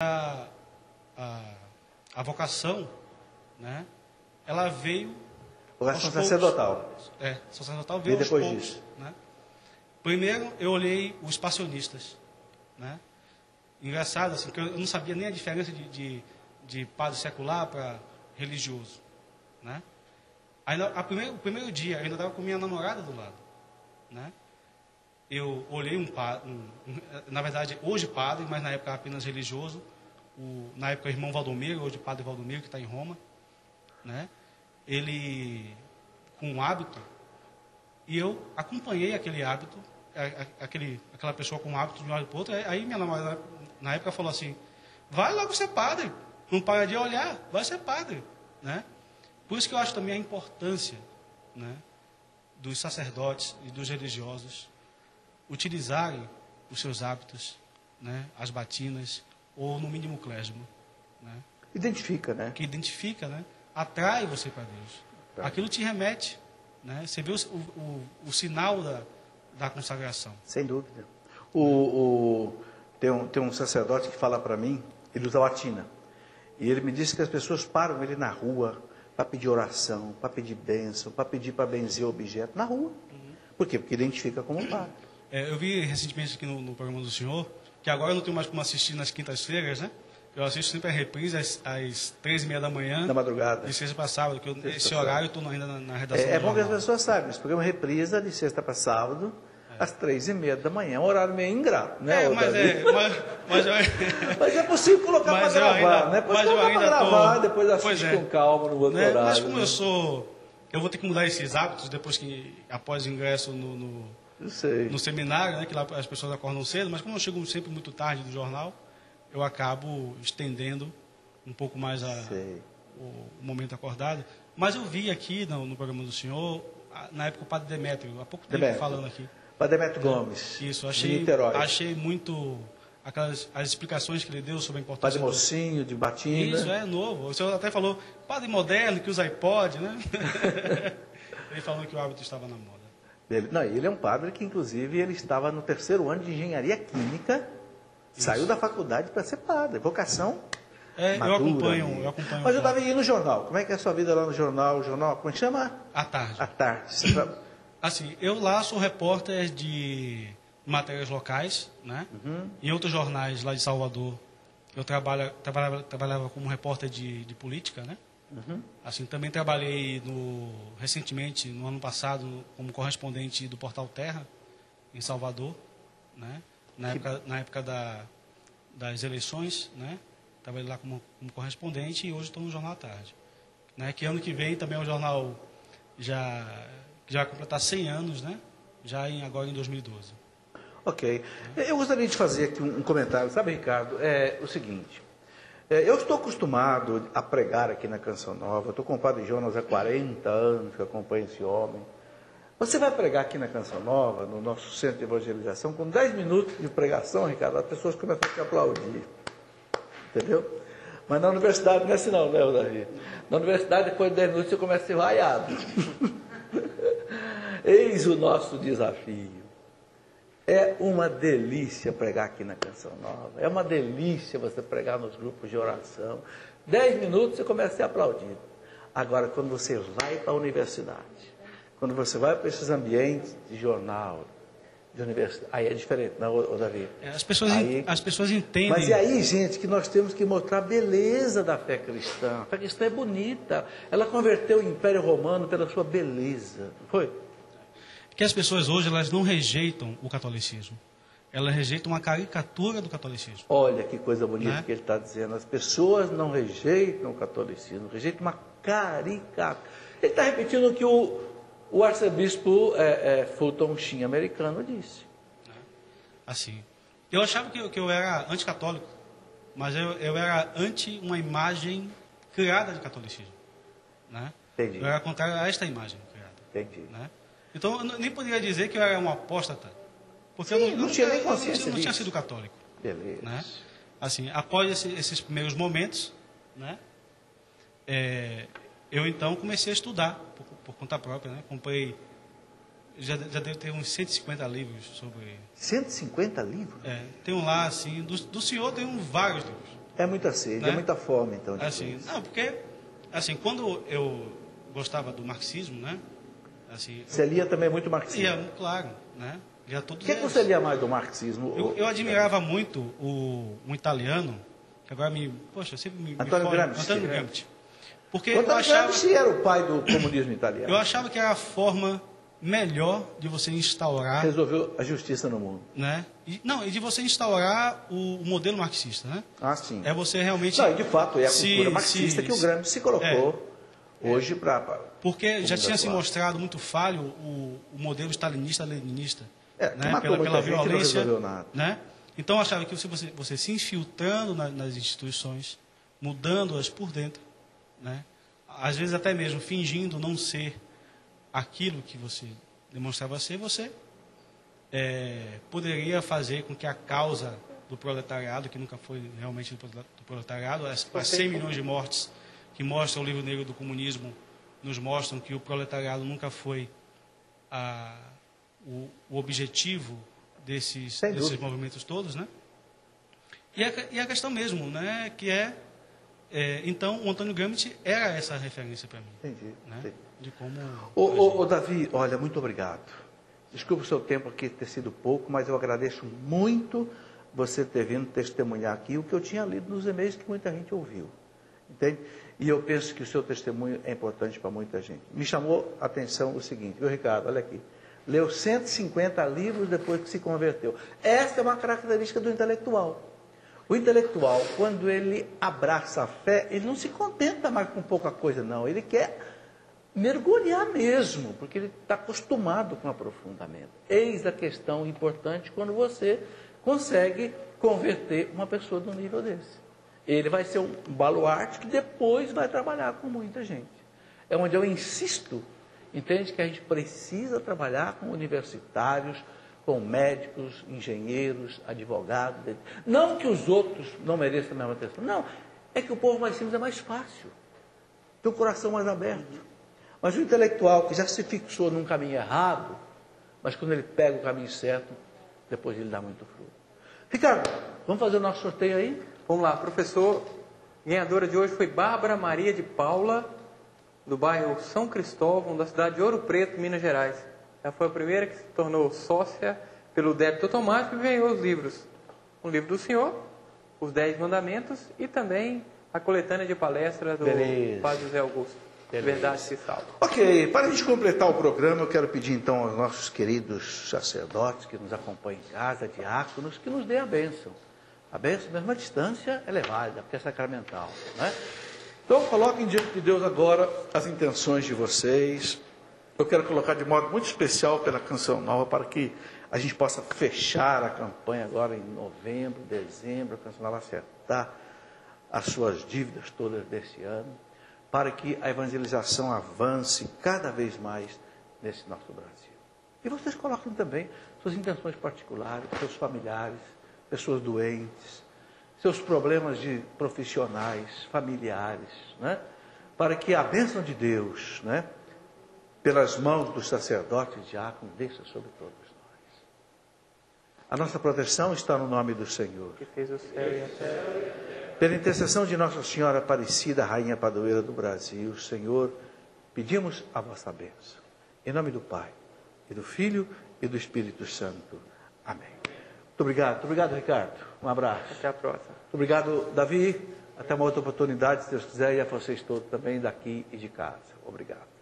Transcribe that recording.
a, a vocação, né, ela veio... Vocação sacerdotal. Sacerdotal veio e depois aos poucos, disso? né? Primeiro, eu olhei os passionistas, né? Engraçado, assim, porque eu não sabia nem a diferença de padre secular para religioso, né? Aí, o primeiro dia, eu ainda estava com minha namorada do lado, né? Eu olhei um padre, na verdade, hoje padre, mas na época apenas religioso, na época o irmão Valdomiro, hoje padre Valdomiro, que está em Roma, né? Ele com um hábito, e eu acompanhei aquele hábito, aquela pessoa com um hábito de um lado para o outro. Aí minha namorada, na época, falou assim: vai logo ser padre, não para de olhar, vai ser padre, né? Por isso que eu acho também a importância, né, dos sacerdotes e dos religiosos utilizarem os seus hábitos, né, as batinas, ou no mínimo o clésimo, né? Identifica, né? Que identifica, né? Atrai você para Deus. Tá. Aquilo te remete, né? Você vê o sinal da consagração. Sem dúvida. Tem um sacerdote que fala para mim, ele usa batina. E ele me disse que as pessoas param ele na rua para pedir oração, para pedir bênção, para pedir para benzer o objeto, na rua. Por quê? Porque identifica como padre. Eu vi recentemente aqui no programa do senhor, que agora eu não tenho mais como assistir nas quintas-feiras, né? Eu assisto sempre a reprise às 3h30 da manhã. Da madrugada. De sexta para sábado, que esse horário eu estou ainda na redação. É bom que as pessoas saibam. Esse programa reprisa de sexta para sábado, às 3h30 da manhã. Um horário meio ingrato, né? Mas é possível colocar para gravar, né? Pode colocar para gravar, depois assiste com calma no outro horário. Mas como eu vou ter que mudar esses hábitos depois que, após o ingresso no seminário, né? Que lá as pessoas acordam cedo, mas como eu chego sempre muito tarde do jornal, eu acabo estendendo um pouco mais o momento acordado. Mas eu vi aqui no programa do senhor, na época, o padre Demétrio, há pouco tempo falando aqui. Padre Demétrio Gomes, isso, de Niterói. Achei muito as explicações que ele deu sobre a importância. Padre Mocinho, de batina. Isso, é novo. O senhor até falou, padre moderno, que usa iPod, né? Ele falou que o hábito estava na moda. Ele é um padre que, inclusive, ele estava no 3º ano de engenharia química. Saiu da faculdade para ser padre. Vocação madura. Eu acompanho. Mas eu estava indo no jornal. Como é que é a sua vida lá no jornal? O jornal, como é que chama? À tarde. À tarde. Assim, eu lá sou repórter de matérias locais, né? Em outros jornais lá de Salvador, eu trabalhava como repórter de política, né? Assim, também trabalhei recentemente, no ano passado, como correspondente do Portal Terra, em Salvador, né? Na época das eleições, né? Trabalhei lá como correspondente e hoje estou no Jornal à Tarde, né? Que ano que vem também é um jornal já vai completar 100 anos, né? Agora em 2012. Ok. Eu gostaria de fazer aqui um comentário. Sabe, Ricardo, é o seguinte. Eu estou acostumado a pregar aqui na Canção Nova. Eu estou com o Padre Jonas há 40 anos que acompanho esse homem. Você vai pregar aqui na Canção Nova, no nosso centro de evangelização, com 10 minutos de pregação, Ricardo, as pessoas começam a te aplaudir. Entendeu? Mas na universidade não é assim não, né, Davi? Na universidade, depois de 10 minutos, você começa a ser vaiado. Eis o nosso desafio. É uma delícia pregar aqui na Canção Nova. É uma delícia você pregar nos grupos de oração. 10 minutos, você começa a ser aplaudido. Agora, quando você vai para a universidade, quando você vai para esses ambientes de jornal, de universidade, aí é diferente, não, Davi? As pessoas entendem. Mas é aí, gente, que nós temos que mostrar a beleza da fé cristã. A fé cristã é bonita. Ela converteu o Império Romano pela sua beleza. Foi? Que as pessoas hoje, elas não rejeitam o catolicismo. Elas rejeitam uma caricatura do catolicismo. Olha que coisa bonita, né? Que ele está dizendo. As pessoas não rejeitam o catolicismo, rejeitam uma caricatura. Ele está repetindo o que o arcebispo Fulton Sheen, americano, disse. Assim, eu achava que eu era anticatólico, mas eu era anti uma imagem criada de catolicismo, né? Entendi. Eu era contrário a esta imagem criada. Entendi. Né? Então, eu nem poderia dizer que eu era um apóstata, porque sim, eu não tinha nem consciência eu não tinha sido católico. Beleza. Né? Assim, após esses primeiros momentos, né? Eu então comecei a estudar por conta própria, né? Comprei, já devo ter uns 150 livros sobre... 150 livros? Tem um lá, assim, do senhor tem vários livros. É muita sede, né? é muita fome, então. Assim, não, porque, assim, quando eu gostava do marxismo, né? Assim, você lia também muito marxismo? Lia, claro, né? Lia todos O que você lia mais do marxismo? Eu admirava muito um italiano, que agora poxa, eu sempre me Antônio Gramsci. Antônio Gramsci. Porque o Antônio Gramsci era o pai do comunismo italiano. Eu achava que era a forma melhor de você instaurar... Resolveu a justiça no mundo. Né? E de você instaurar o modelo marxista, né? Ah, sim. É você realmente... Não, e de fato, é a cultura marxista que o Gramsci se colocou hoje para... Porque já tinha se mostrado muito falho o modelo stalinista-leninista. Que matou muita gente, violência, não resolveu nada. Né? Então, eu achava que você se infiltrando nas instituições, mudando-as por dentro, né? Às vezes até mesmo fingindo não ser aquilo que você demonstrava ser, você poderia fazer com que a causa do proletariado, que nunca foi realmente do proletariado, as 100 milhões de mortes que mostra o livro negro do comunismo, nos mostram que o proletariado nunca foi o objetivo desses movimentos todos, né? E a questão mesmo, né, que então, o Antônio Gramsci era essa referência para mim. Entendi. Né? Entendi. De como... Ô, Davi, olha, muito obrigado. Desculpa o seu tempo aqui ter sido pouco, mas eu agradeço muito você ter vindo testemunhar aqui o que eu tinha lido nos e-mails que muita gente ouviu. Entende? E eu penso que o seu testemunho é importante para muita gente. Me chamou a atenção o seguinte, viu, Ricardo? Olha aqui. Leu 150 livros depois que se converteu. Essa é uma característica do intelectual. O intelectual, quando ele abraça a fé, ele não se contenta mais com pouca coisa, não. Ele quer mergulhar mesmo, porque ele está acostumado com aprofundamento. Eis a questão importante quando você consegue converter uma pessoa de um nível desse. Ele vai ser um baluarte que depois vai trabalhar com muita gente. É onde eu insisto, entende, que a gente precisa trabalhar com universitários, com médicos, engenheiros, advogados. Não que os outros não mereçam a mesma atenção. Não, é que o povo mais simples é mais fácil. Tem o coração mais aberto. Mas o intelectual que já se fixou num caminho errado, mas quando ele pega o caminho certo, depois ele dá muito fruto. Ricardo, vamos fazer o nosso sorteio aí? Vamos lá, professor. Ganhadora de hoje foi Bárbara Maria de Paula, do bairro São Cristóvão, da cidade de Ouro Preto, Minas Gerais. Ela foi a primeira que se tornou sócia pelo débito automático e ganhou os livros. O livro do senhor, os 10 mandamentos e também a coletânea de palestras do Padre José Augusto. Verdade se salva. Ok, para a gente completar o programa, eu quero pedir então aos nossos queridos sacerdotes que nos acompanham em casa, diáconos, que nos dê a bênção. A bênção, mesmo a distância, ela é válida, porque é sacramental, né? Então, coloquem diante de Deus agora as intenções de vocês. Eu quero colocar de modo muito especial pela Canção Nova, para que a gente possa fechar a campanha agora em novembro, dezembro, a Canção Nova acertar as suas dívidas todas desse ano, para que a evangelização avance cada vez mais nesse nosso Brasil. E vocês colocam também suas intenções particulares, seus familiares, pessoas doentes, seus problemas de profissionais, familiares, né? Para que a bênção de Deus, né, pelas mãos dos sacerdotes e diáconos, desça sobre todos nós. A nossa proteção está no nome do Senhor. Que fez o céu e a terra. Pela intercessão de Nossa Senhora Aparecida, Rainha Padroeira do Brasil, Senhor, pedimos a vossa bênção. Em nome do Pai, e do Filho, e do Espírito Santo. Amém. Muito obrigado, Ricardo. Um abraço. Até a próxima. Muito obrigado, Davi. Até uma outra oportunidade, se Deus quiser, e a vocês todos também daqui e de casa. Obrigado.